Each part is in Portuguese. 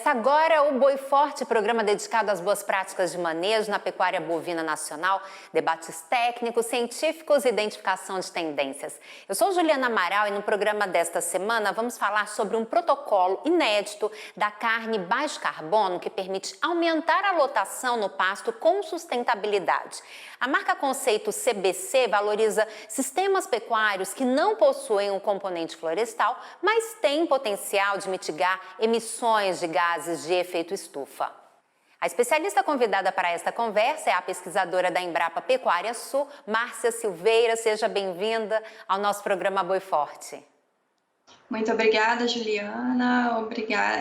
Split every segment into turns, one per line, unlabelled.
Começa agora o Boi Forte, programa dedicado às boas práticas de manejo na pecuária bovina nacional, debates técnicos, científicos e identificação de tendências. Eu sou Juliana Amaral e no programa desta semana vamos falar sobre um protocolo inédito da carne baixo carbono que permite aumentar a lotação no pasto com sustentabilidade. A marca conceito CBC valoriza sistemas pecuários que não possuem um componente florestal, mas têm potencial de mitigar emissões de gases de efeito estufa. A especialista convidada para esta conversa é a pesquisadora da Embrapa Pecuária Sul, Márcia Silveira. Seja bem-vinda ao nosso programa Boi Forte.
Muito obrigada, Juliana.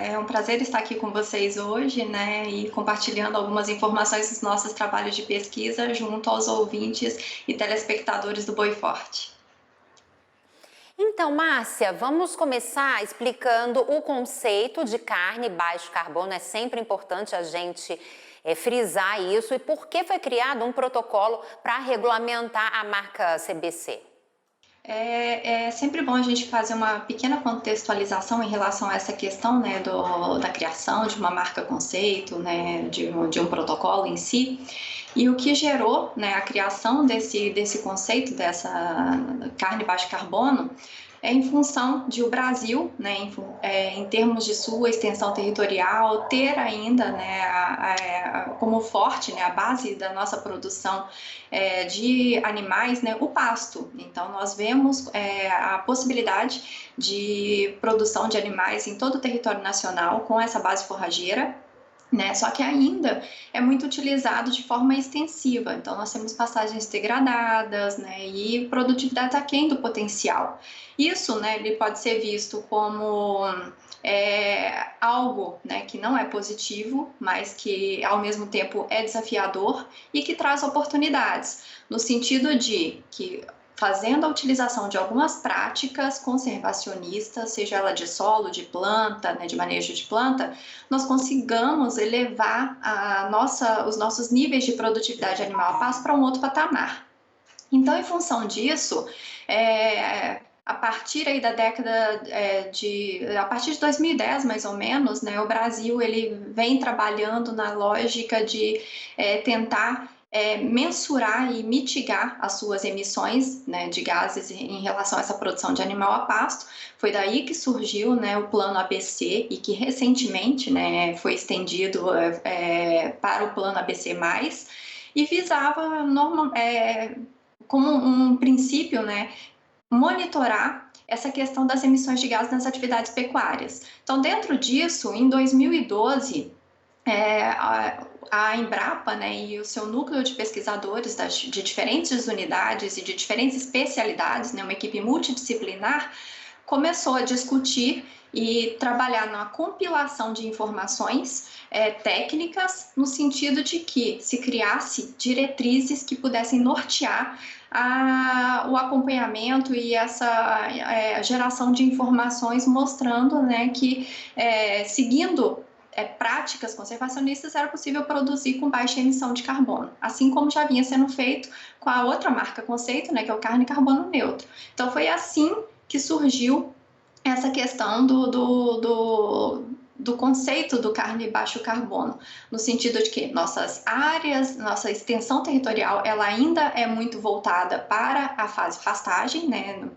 É um prazer estar aqui com vocês hoje, né, e compartilhando algumas informações dos nossos trabalhos de pesquisa junto aos ouvintes e telespectadores do Boi Forte.
Então, Márcia, vamos começar explicando o conceito de carne baixo carbono. É sempre importante a gente frisar isso. E por que foi criado um protocolo para regulamentar a marca CBC?
É sempre bom a gente fazer uma pequena contextualização em relação a essa questão, né, da criação de uma marca conceito, né, de um protocolo em si. E o que gerou, né, a criação desse conceito, dessa carne baixo carbono, é em função de o Brasil, né, em termos de sua extensão territorial, ter ainda, né, como forte, né, a base da nossa produção de animais, né, o pasto. Então, nós vemos a possibilidade de produção de animais em todo o território nacional com essa base forrageira, né? Só que ainda é muito utilizado de forma extensiva, então nós temos pastagens degradadas, né, e produtividade aquém do potencial. Isso, né, ele pode ser visto como algo, né, que não é positivo, mas que ao mesmo tempo é desafiador e que traz oportunidades, no sentido de que fazendo a utilização de algumas práticas conservacionistas, seja ela de solo, de planta, né, de manejo de planta, nós consigamos elevar os nossos níveis de produtividade animal a pasto para um outro patamar. Então, em função disso, a partir aí da década a partir de 2010, mais ou menos, né, o Brasil ele vem trabalhando na lógica de tentar mensurar e mitigar as suas emissões, né, de gases em relação a essa produção de animal a pasto. Foi daí que surgiu, né, o plano ABC e que recentemente, né, foi estendido para o plano ABC+, e visava como um princípio, né, monitorar essa questão das emissões de gases nas atividades pecuárias. Então, dentro disso, em 2012, a Embrapa, né, e o seu núcleo de pesquisadores de diferentes unidades e de diferentes especialidades, né, uma equipe multidisciplinar, começou a discutir e trabalhar na compilação de informações técnicas, no sentido de que se criasse diretrizes que pudessem nortear o acompanhamento e essa geração de informações, mostrando, né, que seguindo práticas conservacionistas era possível produzir com baixa emissão de carbono, assim como já vinha sendo feito com a outra marca conceito, né, que é o carne carbono neutro. Então foi assim que surgiu essa questão do conceito do carne baixo carbono, no sentido de que nossas áreas, nossa extensão territorial, ela ainda é muito voltada para a fase pastagem, né?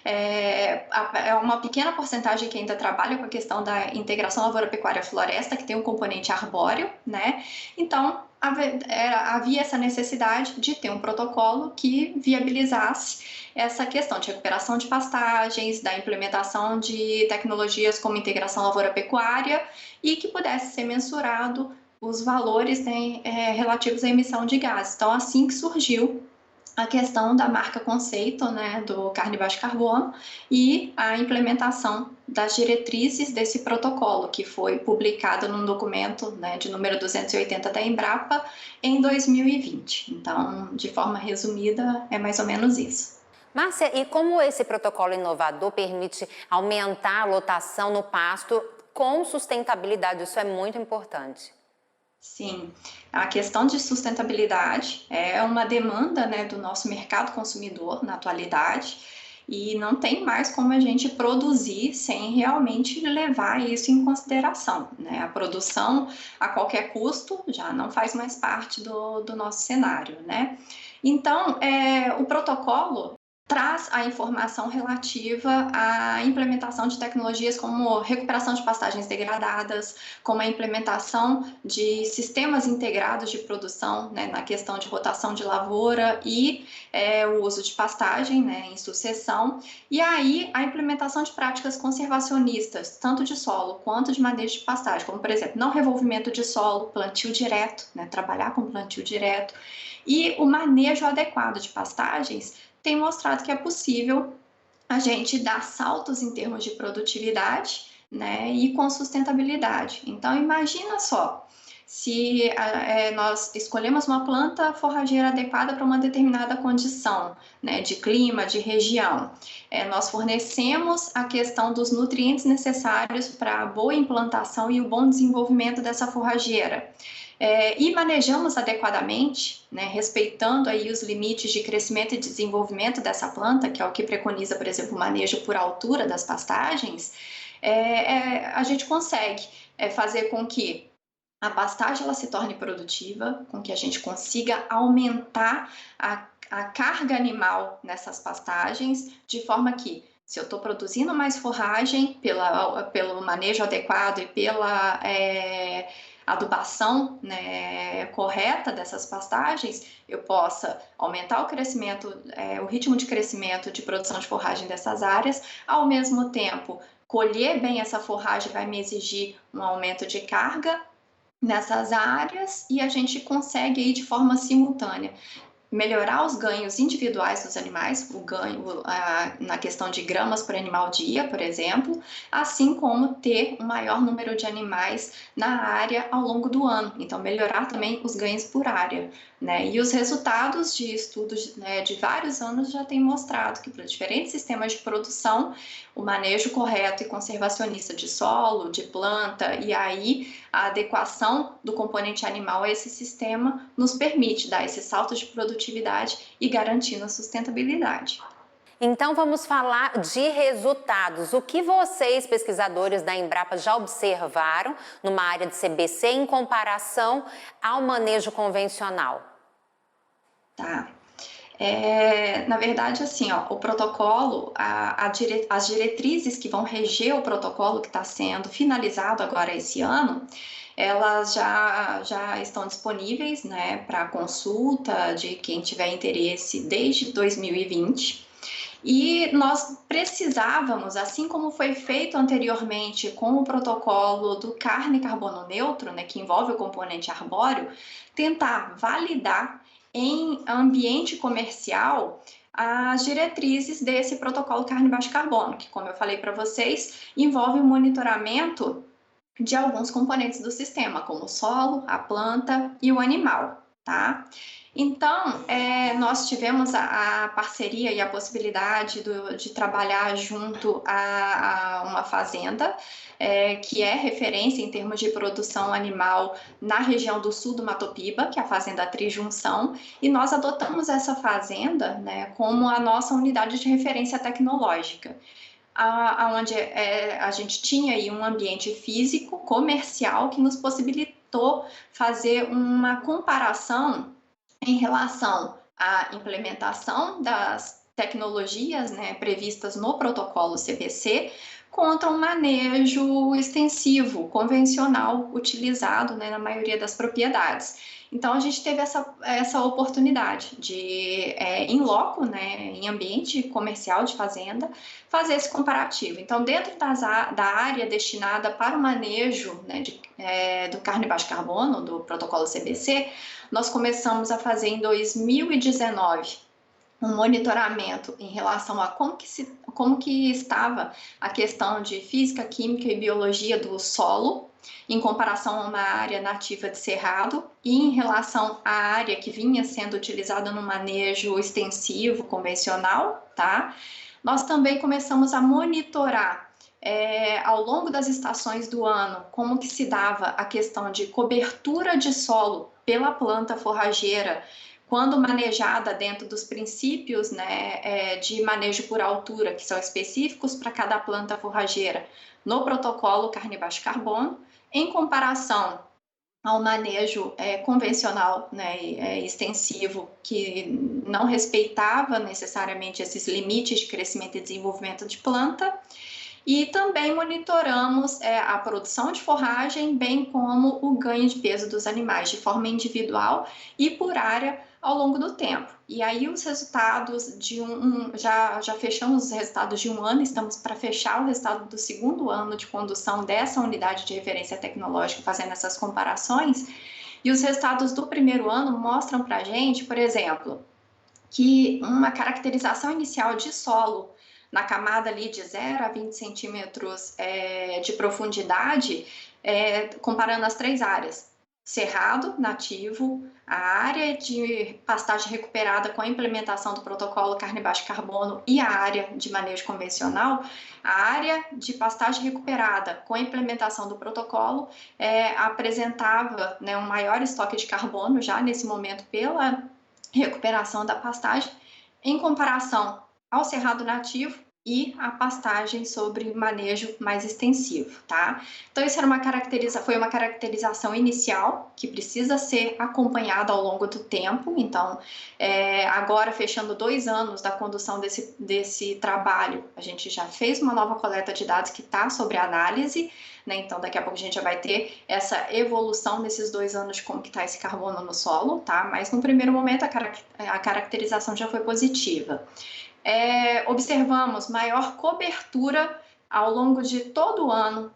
É uma pequena porcentagem que ainda trabalha com a questão da integração lavoura-pecuária-floresta, que tem um componente arbóreo, né? Então, havia essa necessidade de ter um protocolo que viabilizasse essa questão de recuperação de pastagens, da implementação de tecnologias como integração lavoura-pecuária e que pudesse ser mensurado os valores, né, relativos à emissão de gases. Então, assim que surgiu a questão da marca conceito, né, do carne baixo carbono e a implementação das diretrizes desse protocolo, que foi publicado num documento, né, de número 280 da Embrapa em 2020. Então, de forma resumida, é mais ou menos isso.
Márcia, e como esse protocolo inovador permite aumentar a lotação no pasto com sustentabilidade? Isso é muito importante.
Sim, a questão de sustentabilidade é uma demanda, né, do nosso mercado consumidor na atualidade, e não tem mais como a gente produzir sem realmente levar isso em consideração, né? A produção a qualquer custo já não faz mais parte do nosso cenário, né? Então, o protocolo traz a informação relativa à implementação de tecnologias como recuperação de pastagens degradadas, como a implementação de sistemas integrados de produção, né, na questão de rotação de lavoura e o uso de pastagem, né, em sucessão, e aí a implementação de práticas conservacionistas, tanto de solo quanto de manejo de pastagem, como, por exemplo, não revolvimento de solo, plantio direto, né, trabalhar com plantio direto, e o manejo adequado de pastagens tem mostrado que é possível a gente dar saltos em termos de produtividade, né, e com sustentabilidade. Então, imagina só, se nós escolhemos uma planta forrageira adequada para uma determinada condição, né, de clima, de região, nós fornecemos a questão dos nutrientes necessários para a boa implantação e o bom desenvolvimento dessa forrageira. E manejamos adequadamente, né, respeitando aí os limites de crescimento e desenvolvimento dessa planta, que é o que preconiza, por exemplo, o manejo por altura das pastagens, a gente consegue fazer com que a pastagem ela se torne produtiva, com que a gente consiga aumentar a carga animal nessas pastagens, de forma que, se eu estou produzindo mais forragem pelo manejo adequado e pela adubação, né, correta dessas pastagens, eu possa aumentar o crescimento, o ritmo de crescimento de produção de forragem dessas áreas, ao mesmo tempo, colher bem essa forragem vai me exigir um aumento de carga nessas áreas e a gente consegue aí de forma simultânea melhorar os ganhos individuais dos animais, o ganho na questão de gramas por animal dia, por exemplo, assim como ter um maior número de animais na área ao longo do ano. Então, melhorar também os ganhos por área, né? E os resultados de estudos, né, de vários anos já têm mostrado que para diferentes sistemas de produção, o manejo correto e conservacionista de solo, de planta e aí a adequação do componente animal a esse sistema nos permite dar esses saltos de produtividade e garantindo a sustentabilidade.
Então vamos falar de resultados. O que vocês, pesquisadores da Embrapa, já observaram numa área de CBC em comparação ao manejo convencional?
Tá. Na verdade, assim, ó, o protocolo, as diretrizes que vão reger o protocolo que está sendo finalizado agora esse ano, elas já estão disponíveis, né, para consulta de quem tiver interesse desde 2020. E nós precisávamos, assim como foi feito anteriormente com o protocolo do carne carbono neutro, né, que envolve o componente arbóreo, tentar validar em ambiente comercial as diretrizes desse protocolo carne baixo carbono, que, como eu falei para vocês, envolve o monitoramento de alguns componentes do sistema, como o solo, a planta e o animal, tá? Então, nós tivemos a parceria e a possibilidade de trabalhar junto a uma fazenda, que é referência em termos de produção animal na região do sul do Mato Piba, que é a Fazenda Trijunção, e nós adotamos essa fazenda, né, como a nossa unidade de referência tecnológica, onde a gente tinha aí um ambiente físico, comercial, que nos possibilitou fazer uma comparação em relação à implementação das tecnologias, né, previstas no protocolo CBC contra um manejo extensivo, convencional, utilizado, né, na maioria das propriedades. Então, a gente teve essa oportunidade de, em loco, né, em ambiente comercial de fazenda, fazer esse comparativo. Então, dentro da área destinada para o manejo, né, do carne baixo carbono, do protocolo CBC, nós começamos a fazer em 2019 um monitoramento em relação a como que estava a questão de física, química e biologia do solo, em comparação a uma área nativa de cerrado e em relação à área que vinha sendo utilizada no manejo extensivo, convencional, tá? Nós também começamos a monitorar ao longo das estações do ano como que se dava a questão de cobertura de solo pela planta forrageira quando manejada dentro dos princípios, né, de manejo por altura, que são específicos para cada planta forrageira, no protocolo carne baixo carbono, em comparação ao manejo convencional, né, extensivo, que não respeitava necessariamente esses limites de crescimento e desenvolvimento de planta. E também monitoramos a produção de forragem, bem como o ganho de peso dos animais, de forma individual e por área ao longo do tempo. E aí os resultados de já fechamos os resultados de um ano, estamos para fechar o resultado do segundo ano de condução dessa unidade de referência tecnológica, fazendo essas comparações. E os resultados do primeiro ano mostram para a gente, por exemplo, que uma caracterização inicial de solo na camada ali de 0 a 20 centímetros de profundidade, comparando as 3 áreas. Cerrado, nativo, a área de pastagem recuperada com a implementação do protocolo carne baixo carbono e a área de manejo convencional, a área de pastagem recuperada com a implementação do protocolo apresentava, né, um maior estoque de carbono já nesse momento pela recuperação da pastagem, em comparação ao cerrado nativo e a pastagem sobre manejo mais extensivo, tá? Então, isso foi uma caracterização inicial que precisa ser acompanhada ao longo do tempo. Então, agora, fechando 2 anos da condução desse trabalho, a gente já fez uma nova coleta de dados que está sobre análise, né? Então, daqui a pouco a gente já vai ter essa evolução nesses 2 anos de como que está esse carbono no solo, tá? Mas, no primeiro momento, a caracterização já foi positiva. Observamos maior cobertura ao longo de todo o ano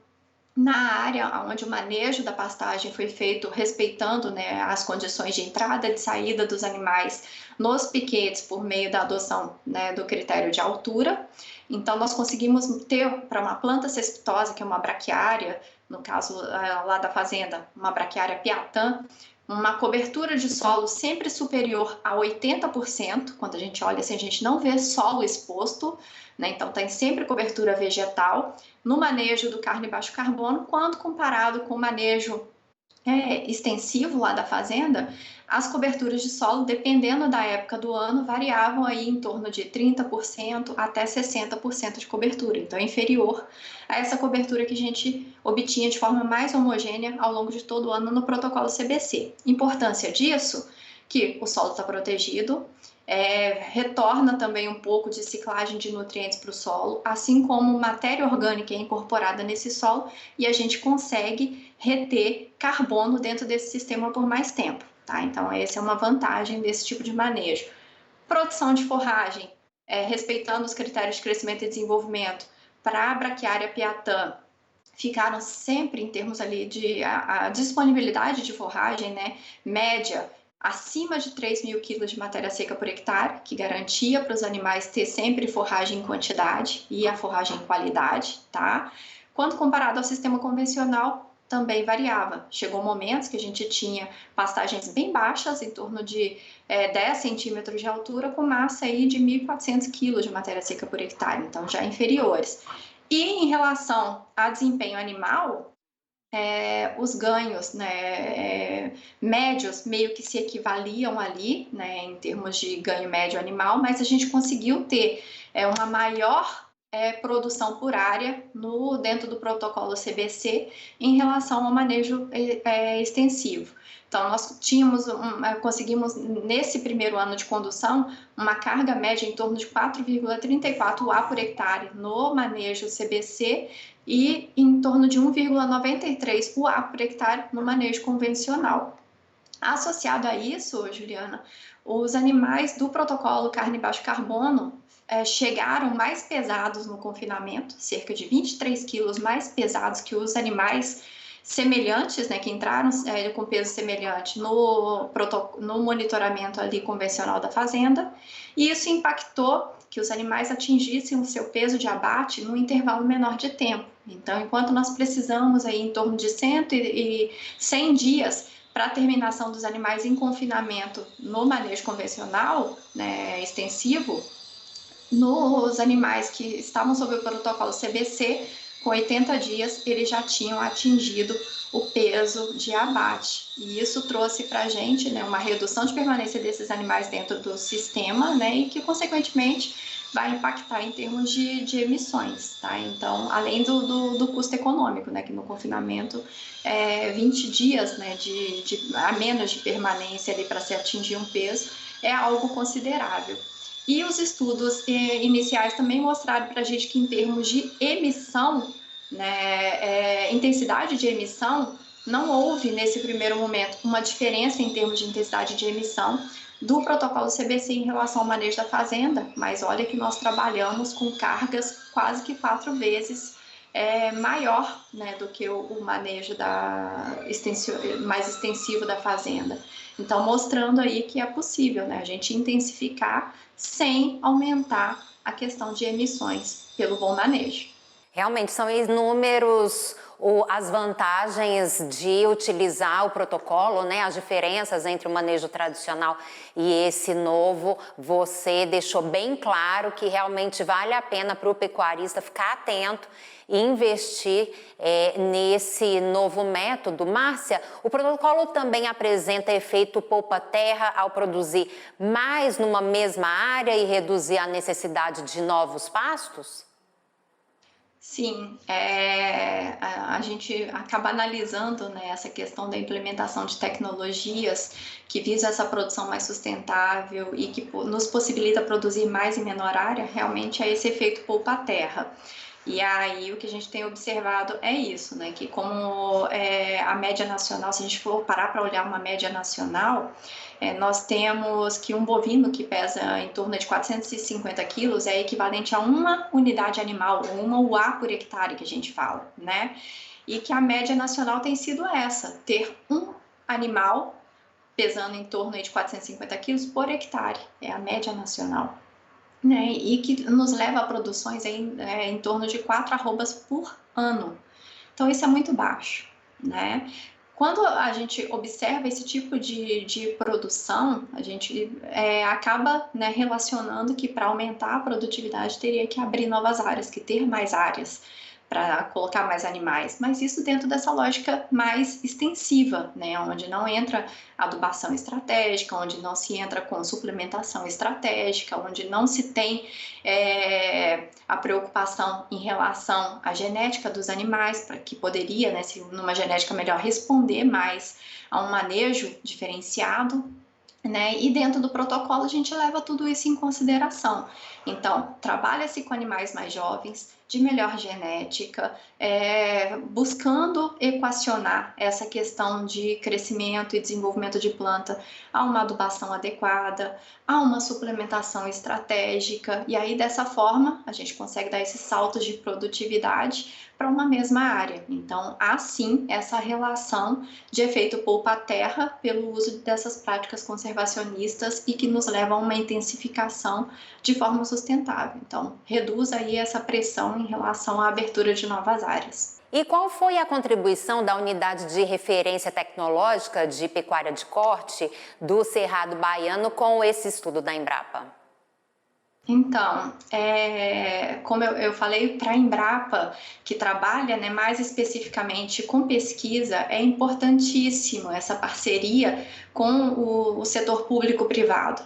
na área onde o manejo da pastagem foi feito respeitando, né, as condições de entrada e de saída dos animais nos piquetes por meio da adoção, né, do critério de altura. Então, nós conseguimos ter para uma planta cespitosa, que é uma braquiária, no caso lá da fazenda, uma braquiária piatã, uma cobertura de solo sempre superior a 80%, quando a gente olha assim, a gente não vê solo exposto, né? Então tem sempre cobertura vegetal no manejo do carne baixo carbono, quando comparado com o manejo extensivo lá da fazenda, as coberturas de solo, dependendo da época do ano, variavam aí em torno de 30% até 60% de cobertura, então é inferior a essa cobertura que a gente obtinha de forma mais homogênea ao longo de todo o ano no protocolo CBC. Importância disso, que o solo está protegido, retorna também um pouco de ciclagem de nutrientes para o solo, assim como matéria orgânica é incorporada nesse solo e a gente consegue reter carbono dentro desse sistema por mais tempo, tá? Então, essa é uma vantagem desse tipo de manejo. Produção de forragem, respeitando os critérios de crescimento e desenvolvimento para a braquiária piatã, ficaram sempre em termos ali de a disponibilidade de forragem, né, média, acima de 3.000 quilos de matéria seca por hectare, que garantia para os animais ter sempre forragem em quantidade e a forragem em qualidade, tá? Quando comparado ao sistema convencional, também variava. Chegou momentos que a gente tinha pastagens bem baixas, em torno de 10 centímetros de altura, com massa aí de 1.400 quilos de matéria seca por hectare, então já inferiores. E em relação a desempenho animal, os ganhos, né, médios meio que se equivaliam ali, né, em termos de ganho médio animal, mas a gente conseguiu ter uma maior produção por área dentro do protocolo CBC em relação ao manejo extensivo. Então, nós conseguimos, nesse primeiro ano de condução, uma carga média em torno de 4,34 UA por hectare no manejo CBC e em torno de 1,93 UA por hectare no manejo convencional. Associado a isso, Juliana, os animais do protocolo carne baixo carbono chegaram mais pesados no confinamento, cerca de 23 quilos mais pesados que os animais semelhantes, né, que entraram com peso semelhante no monitoramento ali convencional da fazenda, e isso impactou que os animais atingissem o seu peso de abate num intervalo menor de tempo. Então, enquanto nós precisamos aí em torno de 100 dias para a terminação dos animais em confinamento no manejo convencional, né, extensivo, nos animais que estavam sob o protocolo CBC, com 80 dias, eles já tinham atingido o peso de abate. E isso trouxe para a gente, né, uma redução de permanência desses animais dentro do sistema, né, e que, consequentemente, vai impactar em termos de emissões, tá? Então, além do custo econômico, né, que no confinamento 20 dias, né, a menos de permanência ali para se atingir um peso é algo considerável. E os estudos iniciais também mostraram para a gente que, em termos de emissão, né, intensidade de emissão, não houve nesse primeiro momento uma diferença em termos de intensidade de emissão do protocolo CBC em relação ao manejo da fazenda, mas olha que nós trabalhamos com cargas quase que 4 vezes maior, né, do que o manejo mais extensivo da fazenda. Então, mostrando aí que é possível, né, a gente intensificar sem aumentar a questão de emissões pelo bom manejo.
Realmente são inúmeros as vantagens de utilizar o protocolo, né? As diferenças entre o manejo tradicional e esse novo. Você deixou bem claro que realmente vale a pena para o pecuarista ficar atento e investir nesse novo método. Márcia, o protocolo também apresenta efeito poupa-terra ao produzir mais numa mesma área e reduzir a necessidade de novos pastos?
Sim, a gente acaba analisando, né, essa questão da implementação de tecnologias que visam essa produção mais sustentável e que nos possibilita produzir mais em menor área, realmente é esse efeito poupa-terra. E aí o que a gente tem observado é isso, né, que como a média nacional, se a gente for parar para olhar uma média nacional, nós temos que um bovino que pesa em torno de 450 quilos é equivalente a uma unidade animal, uma UA por hectare que a gente fala, né? E que a média nacional tem sido essa, ter um animal pesando em torno de 450 quilos por hectare, é a média nacional, né? E que nos leva a produções em torno de 4 arrobas por ano. Então isso é muito baixo, né? Quando a gente observa esse tipo de produção, a gente acaba, né, relacionando que para aumentar a produtividade teria que abrir novas áreas, que ter mais áreas para colocar mais animais, mas isso dentro dessa lógica mais extensiva, né, onde não entra adubação estratégica, onde não se entra com suplementação estratégica, onde não se tem a preocupação em relação à genética dos animais, para que poderia, né, se numa genética melhor, responder mais a um manejo diferenciado, né? E dentro do protocolo a gente leva tudo isso em consideração. Então, trabalha-se com animais mais jovens, de melhor genética, buscando equacionar essa questão de crescimento e desenvolvimento de planta a uma adubação adequada, a uma suplementação estratégica, e aí dessa forma a gente consegue dar esses saltos de produtividade para uma mesma área. Então, há sim essa relação de efeito poupa-terra pelo uso dessas práticas conservacionistas e que nos levam a uma intensificação de forma sustentável. Então, reduz aí essa pressão em relação à abertura de novas áreas.
E qual foi a contribuição da unidade de referência tecnológica de pecuária de corte do Cerrado Baiano com esse estudo da Embrapa?
Então, como eu falei, para a Embrapa, que trabalha, né, mais especificamente com pesquisa, é importantíssimo essa parceria com o setor público-privado.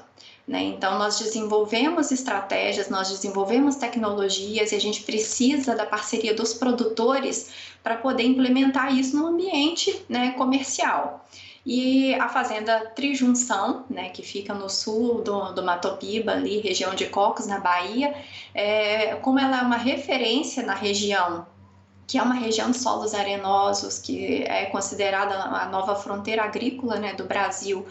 Né? Então, nós desenvolvemos estratégias, nós desenvolvemos tecnologias e a gente precisa da parceria dos produtores para poder implementar isso no ambiente, né, comercial. E a fazenda Trijunção, né, que fica no sul do Mato Piba, ali, região de Cocos, na Bahia, como ela é uma referência na região, que é uma região de solos arenosos, que é considerada a nova fronteira agrícola, né, do Brasil,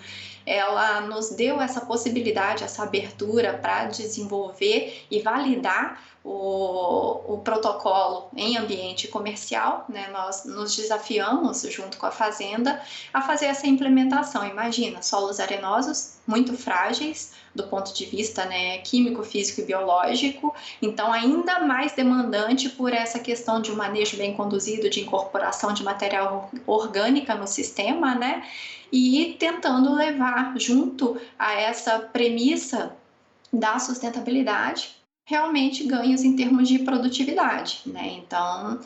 ela nos deu essa possibilidade, essa abertura para desenvolver e validar o protocolo em ambiente comercial, né? Nós nos desafiamos, junto com a fazenda, a fazer essa implementação. Imagina, solos arenosos, muito frágeis, do ponto de vista, né, químico, físico e biológico, então ainda mais demandante por essa questão de um manejo bem conduzido, de incorporação de material orgânica no sistema, né, e tentando levar junto a essa premissa da sustentabilidade, realmente ganhos em termos de produtividade, né? Então,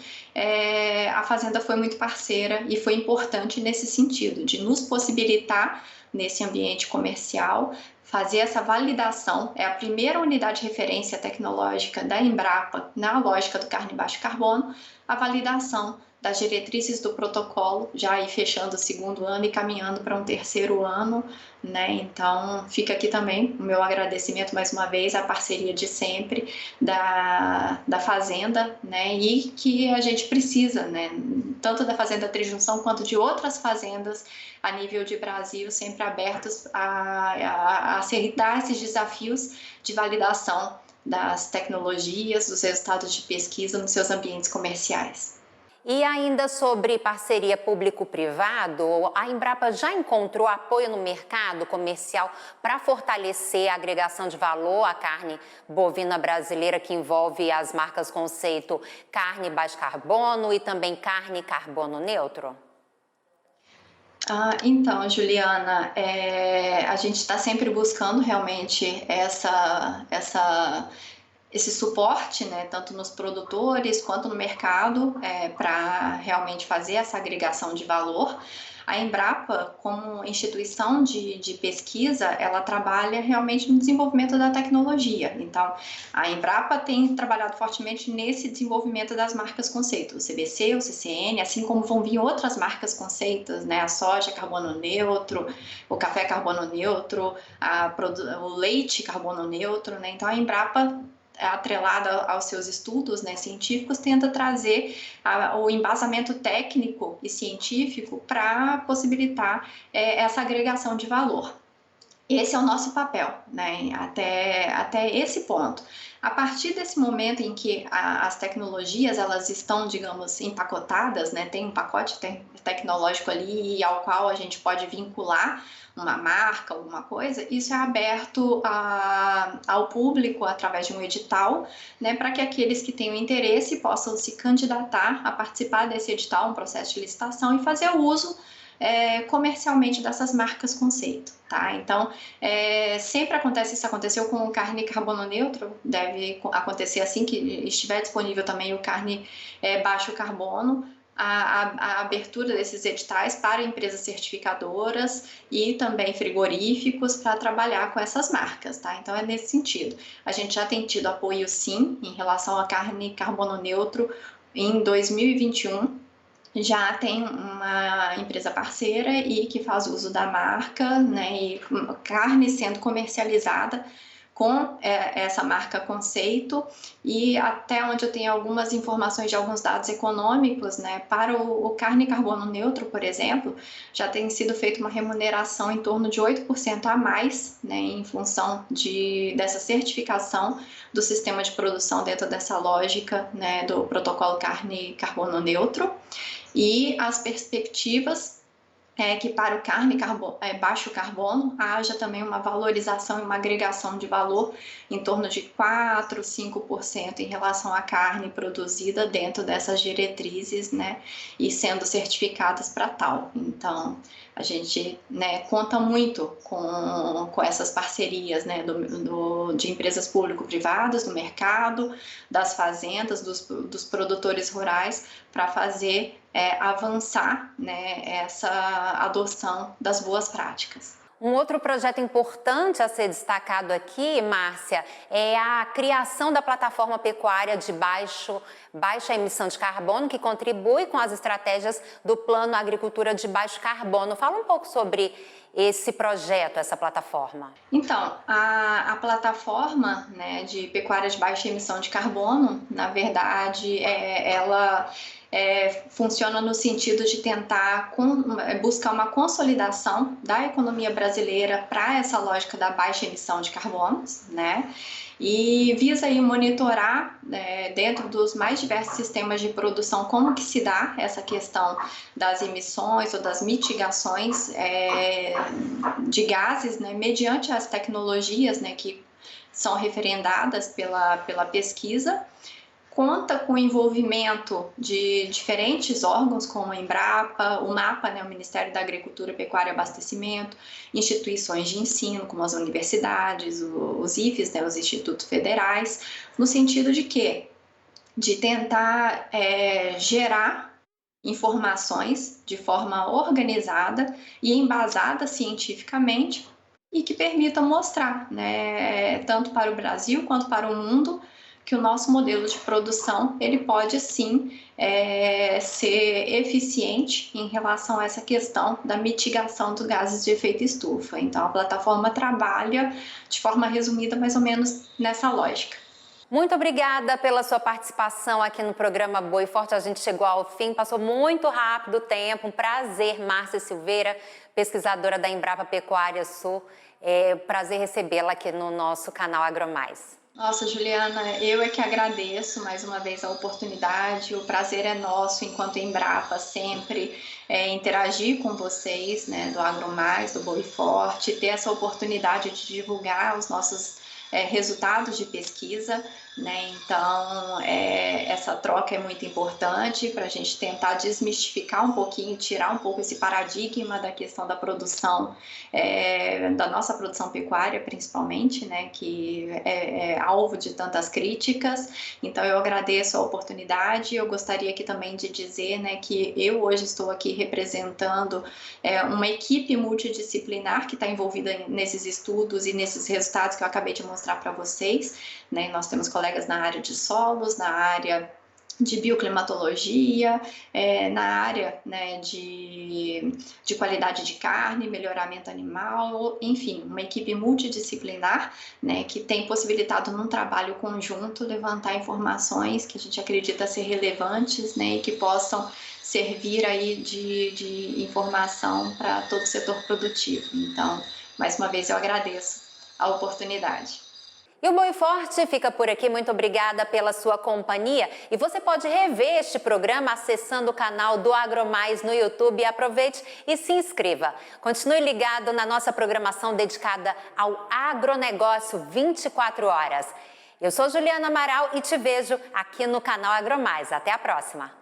a Fazenda foi muito parceira e foi importante nesse sentido, de nos possibilitar, nesse ambiente comercial, fazer essa validação. É a primeira unidade de referência tecnológica da Embrapa na lógica do carne baixo carbono, a validação das diretrizes do protocolo, já aí fechando o segundo ano e caminhando para um terceiro ano, né? Então, fica aqui também o meu agradecimento mais uma vez à parceria de sempre da Fazenda, né? E que a gente precisa, né? Tanto da Fazenda Trijunção quanto de outras fazendas a nível de Brasil, sempre abertos a aceitar esses desafios de validação das tecnologias, dos resultados de pesquisa nos seus ambientes comerciais.
E ainda sobre parceria público-privado, a Embrapa já encontrou apoio no mercado comercial para fortalecer a agregação de valor à carne bovina brasileira, que envolve as marcas conceito carne baixo carbono e também carne carbono neutro?
Então, Juliana, a gente está sempre buscando realmente esse suporte, né, tanto nos produtores quanto no mercado, para realmente fazer essa agregação de valor. A Embrapa, como instituição de pesquisa, ela trabalha realmente no desenvolvimento da tecnologia. Então, a Embrapa tem trabalhado fortemente nesse desenvolvimento das marcas conceito, o CBC, o CCN, assim como vão vir outras marcas conceitos, né, a soja carbono neutro, o café carbono neutro, o leite carbono neutro, né? Então, a Embrapa, atrelada aos seus estudos, né, científicos, tenta trazer o embasamento técnico e científico para possibilitar essa agregação de valor. Esse é o nosso papel, né, até esse ponto. A partir desse momento em que as tecnologias elas estão, digamos, empacotadas, né, tem um pacote tecnológico ali ao qual a gente pode vincular uma marca, alguma coisa, isso é aberto ao público através de um edital, né, para que aqueles que tenham interesse possam se candidatar a participar desse edital, um processo de licitação, e fazer o uso comercialmente dessas marcas conceito, tá? Então, sempre acontece, isso aconteceu com carne carbono neutro, deve acontecer assim que estiver disponível também o carne baixo carbono, a abertura desses editais para empresas certificadoras e também frigoríficos para trabalhar com essas marcas, tá? Então, é nesse sentido. A gente já tem tido apoio, sim, em relação à carne carbono neutro em 2021, já tem uma empresa parceira e que faz uso da marca, né, e carne sendo comercializada com essa marca conceito, e até onde eu tenho algumas informações de alguns dados econômicos, né, para o carne carbono neutro, por exemplo, já tem sido feita uma remuneração em torno de 8% a mais, né, em função dessa certificação do sistema de produção dentro dessa lógica, né, do protocolo carne carbono neutro. E as perspectivas que para o carne baixo carbono haja também uma valorização e uma agregação de valor em torno de 4, 5% em relação à carne produzida dentro dessas diretrizes, né, e sendo certificadas para tal. Então, a gente, né, conta muito com essas parcerias, né, de empresas público-privadas, do mercado, das fazendas, dos produtores rurais, para fazer avançar, né, essa adoção das boas práticas.
Um outro projeto importante a ser destacado aqui, Márcia, é a criação da plataforma pecuária de baixa emissão de carbono, que contribui com as estratégias do Plano Agricultura de Baixo Carbono. Fala um pouco sobre esse projeto, essa plataforma.
Então, a plataforma, né, de pecuária de baixa emissão de carbono, na verdade, ela funciona no sentido de tentar buscar uma consolidação da economia brasileira para essa lógica da baixa emissão de carbonos, né? E visa aí monitorar, dentro dos mais diversos sistemas de produção, como que se dá essa questão das emissões ou das mitigações de gases, né, mediante as tecnologias, né, que são referendadas pela pesquisa, conta com o envolvimento de diferentes órgãos, como a Embrapa, o MAPA, né, o Ministério da Agricultura, Pecuária e Abastecimento, instituições de ensino, como as universidades, os IFES, né, os institutos federais, no sentido de quê? De tentar gerar informações de forma organizada e embasada cientificamente e que permita mostrar, né, tanto para o Brasil quanto para o mundo, que o nosso modelo de produção ele pode sim ser eficiente em relação a essa questão da mitigação dos gases de efeito estufa. Então a plataforma trabalha de forma resumida mais ou menos nessa lógica.
Muito obrigada pela sua participação aqui no programa Boi Forte. A gente chegou ao fim, passou muito rápido o tempo. Um prazer, Márcia Silveira, pesquisadora da Embrapa Pecuária Sul. Prazer recebê-la aqui no nosso canal AgroMais.
Nossa, Juliana, eu é que agradeço mais uma vez a oportunidade. O prazer é nosso, enquanto Embrapa, sempre interagir com vocês, né, do AgroMais, do Boi Forte, ter essa oportunidade de divulgar os nossos resultados de pesquisa, né? Então essa troca é muito importante para a gente tentar desmistificar um pouquinho, tirar um pouco esse paradigma da questão da produção, da nossa produção pecuária principalmente, né? Que é alvo de tantas críticas. Então eu agradeço a oportunidade. Eu gostaria aqui também de dizer, né, que eu hoje estou aqui representando uma equipe multidisciplinar que está envolvida nesses estudos e nesses resultados que eu acabei de mostrar para vocês, né? Nós temos colegas na área de solos, na área de bioclimatologia, na área, né, de qualidade de carne, melhoramento animal, enfim, uma equipe multidisciplinar, né, que tem possibilitado num trabalho conjunto levantar informações que a gente acredita ser relevantes, né, e que possam servir aí de informação para todo o setor produtivo. Então, mais uma vez eu agradeço a oportunidade.
E o Boi Forte fica por aqui. Muito obrigada pela sua companhia. E você pode rever este programa acessando o canal do AgroMais no YouTube. Aproveite e se inscreva. Continue ligado na nossa programação dedicada ao agronegócio 24 horas. Eu sou Juliana Amaral e te vejo aqui no canal AgroMais. Até a próxima.